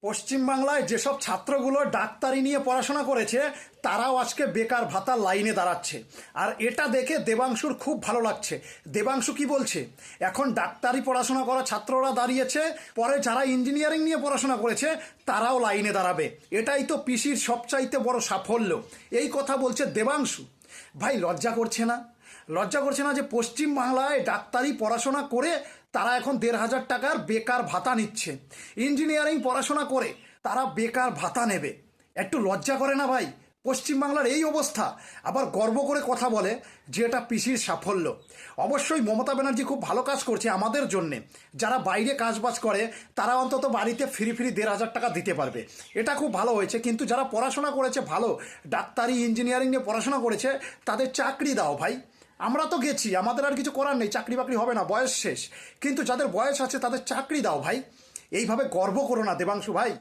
পশ্চিমবাংলায় যেসব ছাত্রগুলো ডাক্তারি নিয়ে পড়াশোনা করেছে তারাও আজকে বেকার ভাতার লাইনে দাঁড়াচ্ছে। আর এটা দেখে দেবাংশুর খুব ভালো লাগছে। দেবাংশু কি বলছে, এখন ডাক্তারি পড়াশোনা করা ছাত্ররা দাঁড়িয়েছে, পরে যারা ইঞ্জিনিয়ারিং নিয়ে পড়াশোনা করেছে তারাও লাইনে দাঁড়াবে। এটাই তো পিসির সবচাইতে বড় সাফল্য। এই কথা বলছে দেবাংশু। ভাই লজ্জা করছে না? লজ্জা করছে না যে পশ্চিমবাংলায় ডাক্তারি পড়াশোনা করে তারা এখন ১,৫০০ টাকার বেকার ভাতা নিচ্ছে, ইঞ্জিনিয়ারিং পড়াশোনা করে তারা বেকার ভাতা নেবে? একটু লজ্জা করে না ভাই? পশ্চিমবাংলার এই অবস্থা, আবার গর্ব করে কথা বলে যে এটা পিসির সাফল্য। অবশ্যই মমতা ব্যানার্জি খুব ভালো কাজ করছে আমাদের জন্যে। যারা বাইরে কাজবাজ করে তারা অন্তত বাড়িতে ফ্রি ১,৫০০ টাকা দিতে পারবে, এটা খুব ভালো হয়েছে। কিন্তু যারা পড়াশোনা করেছে ভালো, ডাক্তারি ইঞ্জিনিয়ারিং নিয়ে পড়াশোনা করেছে, তাদের চাকরি দাও ভাই। আমরা তো গেছি, আমাদের আর কিছু করার নেই, চাকরি বাকরি হবে না, বয়স শেষ। কিন্তু যাদের বয়স আছে তাদের চাকরি দাও ভাই। এইভাবে গর্ব করো না দেবাংশু ভাই।